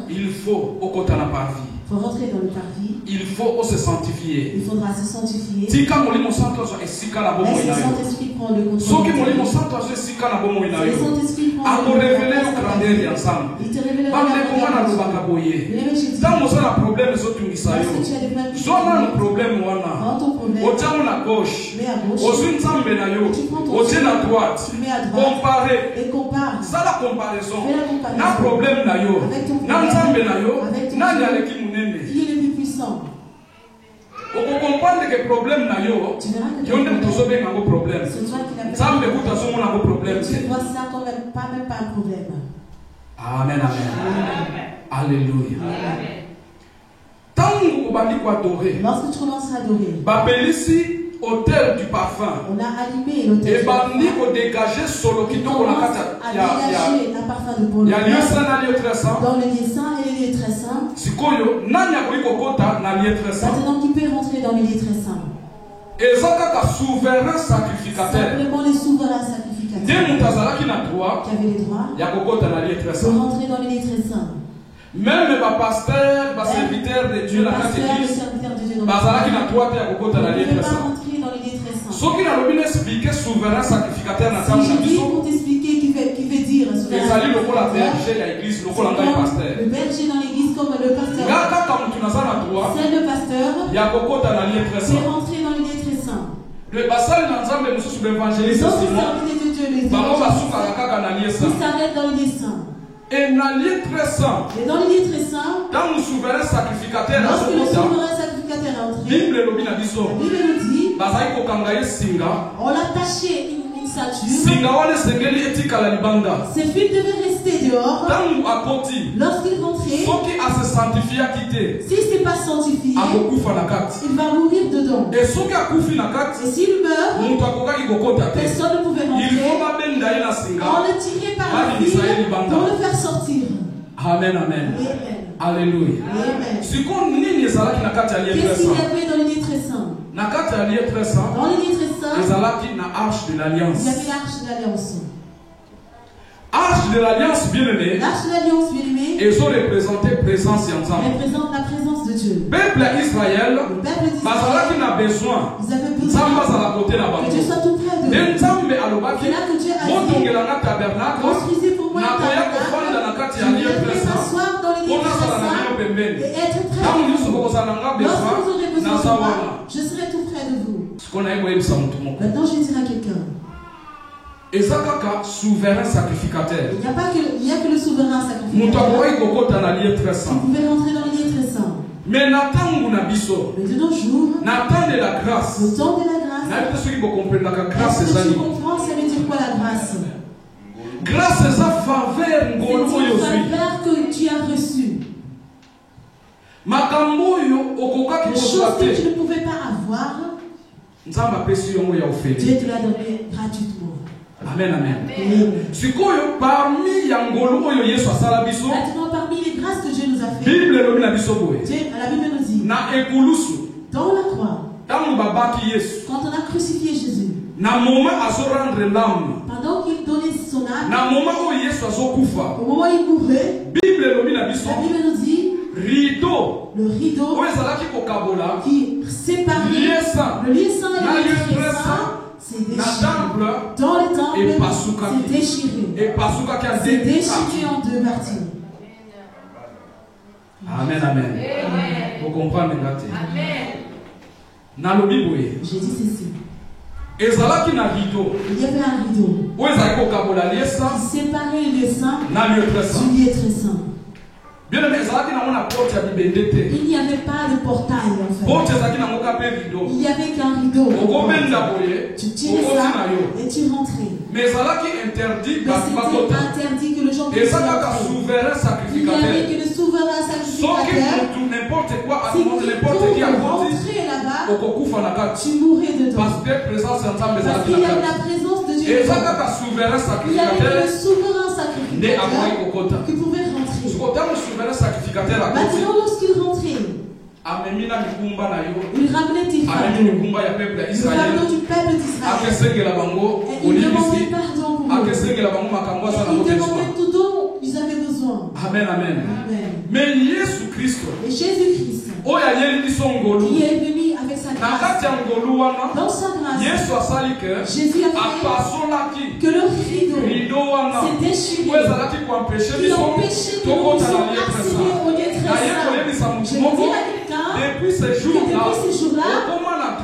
il faut au côté de la partie. Il faut rentrer dans le parvis. Il faut se sanctifier. Il faudra se sanctifier. Si le Saint-Esprit prend le contrôle. Le Saint-Esprit a révélé le grandeur ensemble. Il te révèle le problème à gauche, à droite, comparer. Ça la comparaison. Na problème na yo. Na nzambe na yo. Na nyaleki munene. Qui est le plus puissant? On comprend que le problème na yo. Yonde mtozobe na go problème. Nzambe kutasomo na go problème. Tu vois ça comme même pas un problème. Amen, amen. Alléluia. Tangu obandi ko adorer. Lorsque tu commences à adorer. Babelisi hôtel du parfum. On a allumé l'hôtel. Et bandi ko dégager solo kitoko na kata. Il y a un parfum de bonheur. Il y a lieu saint na lieu très saint. Dans le lieu saint et le lieu très saint. Sikoyo nanya ko ikokota na lieu très saint. Maintenant qui peut rentrer dans le lieu très saint. Et ça ka souverain sacrificateur. Simplement les souverains sacrificateurs. Des mutazalaki na droit. Qui avait les droits. Ya kokota na lieu très saint. Pour rentrer dans le lieu très saint. Même les pasteurs, les serviteurs de Dieu, la catéchiste, bazalaki na droit ya kokota na lieu très saint. Ce qui n'a pas expliqué souverain sacrificateur na tamu na biso. Pour t'expliquer qui veut dire souverain. Ezali lokola berger ya église, lokola ngai pasteur. Le berger dans l'église comme le pasteur. Ngaka ka mutu naza na droit. C'est le pasteur. Ya kokota na lieu très saint. C'est rentrer dans le lieu très saint. Le basal na nzambe mususu l'évangéliste Simon. Bango basuka kaka na lieu saint. Il s'arrête dans le lieu saint. Et dans le lieu très saint. Et dans le lieu très saint. Dans le souverain sacrificateur. Lorsque le souverain sacrificateur est entré. Bible lobi na biso. La Bible nous dit. Bazali ko kangaye singa. On l'a attaché une ceinture. Singa wale sengeli etika la libanda. Ces filles devaient rester dehors. Tangu akoti. Lorsqu'il rentrait. Soki a se sanctifié quitté. Si c'est pas sanctifié. Akokufa na kati. Il va mourir dedans. Et soki akufi na kati. Et s'il meurt. Mutu akokaki kokota te. Personne ne pouvait rentrer. Il faut ba benda ye na singa. On le tirait par la fille pour le faire sortir. Amen, amen. Alléluia. Qu'est-ce qu'il y avait dans le lieu très saint? Dans le lieu très saint, il y avait l'arche de l'alliance. Arche de l'alliance bien-aimée. L'arche de l'alliance bien-aimée. Ils ont représenté présence ensemble. Représente la présence de Dieu. Peuple Israël. Bazalaki na besoin. Ils avaient besoin. Que Dieu soit tout près d'eux. C'est là que Dieu a dit. Construisez pour moi un tabernacle. Je viendrai m'asseoir dans les lieux très saints et être près de vous. Lorsque vous aurez besoin de moi, je serai tout près de vous. Maintenant, je vais dire à quelqu'un. Souverain sacrificateur. Il n'y a que le souverain sacrificateur. Vous pouvez rentrer dans les lieux très saints. Mais de nos jours, le temps de la grâce. Le temps de la grâce. Est-ce que tu comprends, ça veut dire quoi la grâce? Grâce à sa faveur que tu as reçue. Les choses que tu ne pouvais pas avoir, Dieu te l'a donné gratuitement. Amen, amen. Maintenant, parmi les grâces que Dieu nous a fait, la Bible nous dit, dans la croix, quand on a crucifié Jésus, pendant qu'il donnait son âme, au moment où il mourait, la Bible nous dit, le rideau qui sépare le lieu saint et le lieu très saint, c'est déchiré. Dans le temple, c'est déchiré. C'est déchiré en deux parties. Amen, amen. Vous comprenez? Amen. J'ai dit ceci. Il y avait un rideau qui séparait le saint du lieu très saint. Il n'y avait pas de portail en fait. Il n'y avait qu'un rideau. Tu tirais ça et tu rentrais. Mais c'était interdit que le gens puissent rentrer. Il n'y avait que le souverain sacrificateur. Si tu rentrais là-bas, tu mourrais dedans. Parce qu'il y avait la présence de Dieu. Il y avait le souverain sacrificateur qui pouvait rentrer. Maintenant, lorsqu'il rentrait, il ramenait tes frères. Il ramenait du peuple d'Israël. Et il demandait pardon pour eux. Et il demandait tout dont ils avaient besoin. Amen, amen. Mais Jésus-Christ, qui est venu avec sa grâce, dans sa grâce, Jésus a fait que le rideau s'est déchiré, qui empêchait que nous puissions accéder au lieu très saint. Je veux dire à quelqu'un depuis ce jour-là,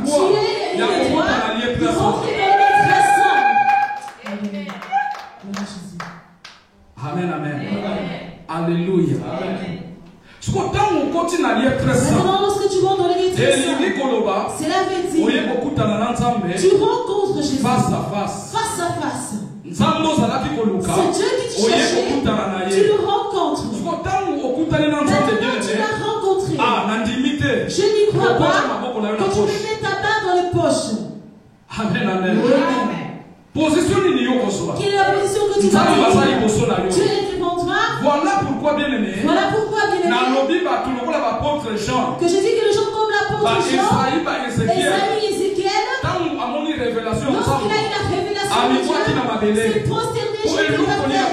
tu es le droit de rentrer dans le lieu très saint. Amen, amen. Alléluia. Maintenant, lorsque tu rentres dans le lieu très saint, cela veut dire tu rencontres Jésus face à face. C'est Dieu qui te cherchait, tu le rencontres. Maintenant, tu l'as rencontré. Je n'y crois pas que tu me mets ta main dans les poches. Amen, amen. Position quelle est la position que tu vas avoir? Tu es devant toi. Voilà pourquoi bien aimé. Que je dis que les gens comme l'apôtre Jean, Esaïe, Ézéchiel, lorsqu'il a eu la révélation de Dieu, s'est prosterné chez le Père.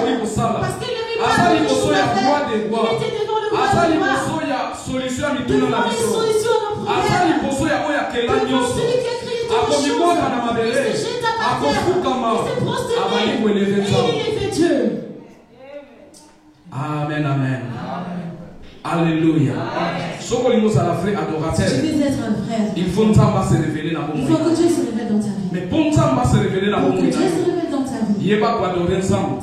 Parce qu'il n'avait pas de chose à faire. Il était devant le roi des rois. Devant les solutions à nos problèmes. Devant celui qui a créé toutes les choses. Il se jette à terre. Il s'est prosterné. Et il élevait Dieu. Amen, amen. Alléluia. Si tu veux être un vrai adorateur, il faut que Dieu se révèle dans ta vie. Mais pour que Dieu se révèle dans ta vie, il n'y a pas pour adorer ensemble.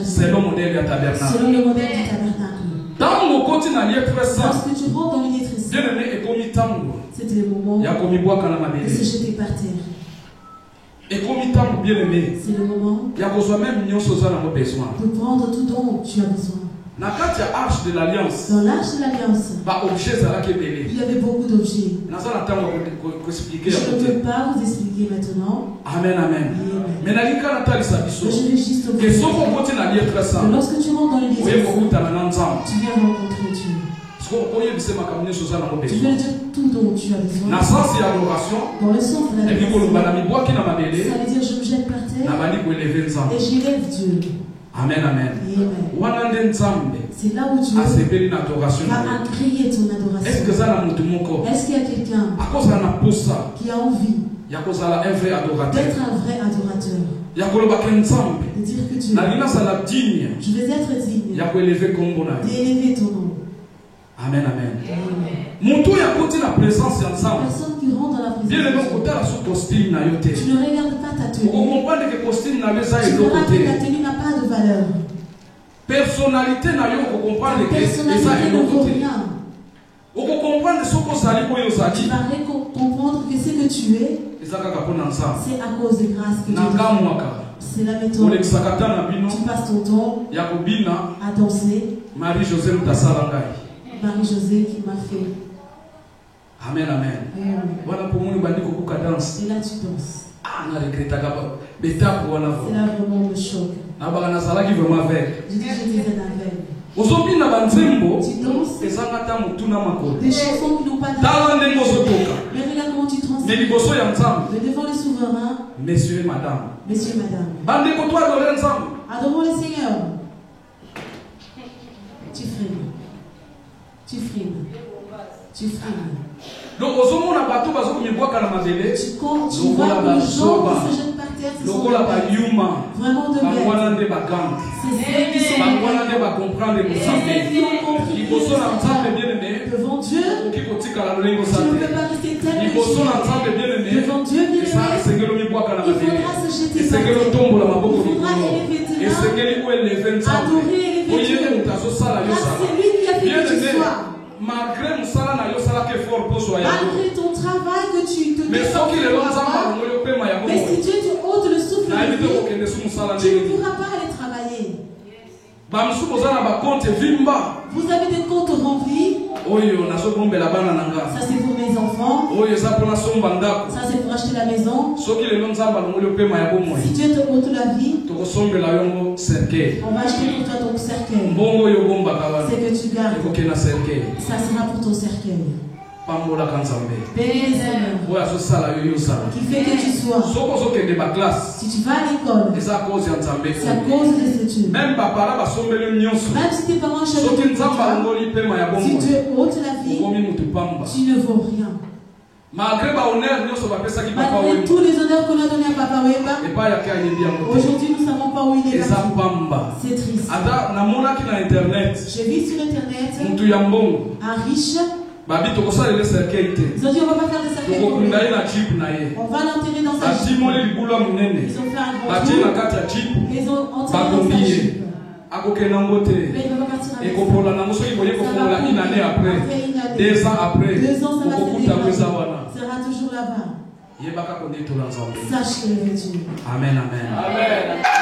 Selon le modèle du tabernacle. Lorsque tu rentres dans le lieu très saint, c'était le moment de se jeter par terre. C'est le moment de prendre tout dont tu as besoin. Dans l'arche de l'alliance, il y avait beaucoup d'objets. Je ne peux pas vous expliquer maintenant. Amen, amen. Mais je vais juste vous dire que lorsque tu rentres dans le lieu, tu viens rencontrer Dieu. Tu veux dire tout dont tu as besoin. Dans le sens de la vie, ça veut dire je me jette par terre et j'élève Dieu. Amen, amen. C'est là où Dieu va crier ton adoration. Est-ce qu'il y a quelqu'un qui a envie d'être un vrai adorateur? De dire que Dieu, je vais être digne d'élever ton nom. Amen, amen. Personne qui rentre dans la présence. Tu ne regardes pas ta tenue. Tu verras que ta tenue n'a pas de valeur. Personnalité n'a rien pour comprendre que personnalité ne vaut rien. Tu vas comprendre que ce que tu es, c'est à cause de grâce que Dieu t'a fait. C'est la méthode. Tu passes ton temps à danser. Marie-Josée qui m'a fait. Amen, amen. Voilà pour moi, et là tu danses. C'est là vraiment le choc. Je dis j'étais aveugle. Tu danses des chansons qui n'ont pas d'âme. Mais regarde comment tu transmets. Mais devant le souverain, messieurs et madame, adorons le Seigneur. Tu frimes. Tu frimes. Tu frimes. Donc, tu vois que les gens qui se jettent qui sont vraiment de bêtes. C'est ceux qui sont devant Dieu. Tu ne peux pas rester tel que tu es. Devant Dieu, bien-aimé, il faudra se jeter par terre. Il faudra élever tes mains, adorer et élever Dieu. Car c'est lui qui a fait que tu sois. Malgré ton travail que tu te mais si Dieu te ôte le souffle de vie, tu ne pourras pas aller travailler. Vous avez des comptes remplis. Ça c'est pour mes enfants. Ça c'est pour acheter la maison. Si Dieu te ôte la vie, on va acheter pour toi ton cercueil. C'est que tu gardes. Ça sera pour ton cercueil. Bénis Seigneur, qui fait que tu sois. Si tu vas à l'école, c'est à cause des études. Même si tes parents cherchent de toi, si Dieu ôte la vie, tu ne vaux rien. Malgré tous les honneurs qu'on a donnés à Papa Wemba, aujourd'hui nous ne savons pas où il est parti. C'est triste. J'ai vu sur internet un riche. Ils ont dit on va pas faire de cercueil. On va l'enterrer dans sa jeep. Ils ont fait un gros tour. Ils ont enterré dans sa jeep. Mais il va pas partir avec ça. 2 ans après, ça va se développer. Sera toujours là-bas. Sache que le Dieu. Amen, amen. Amen.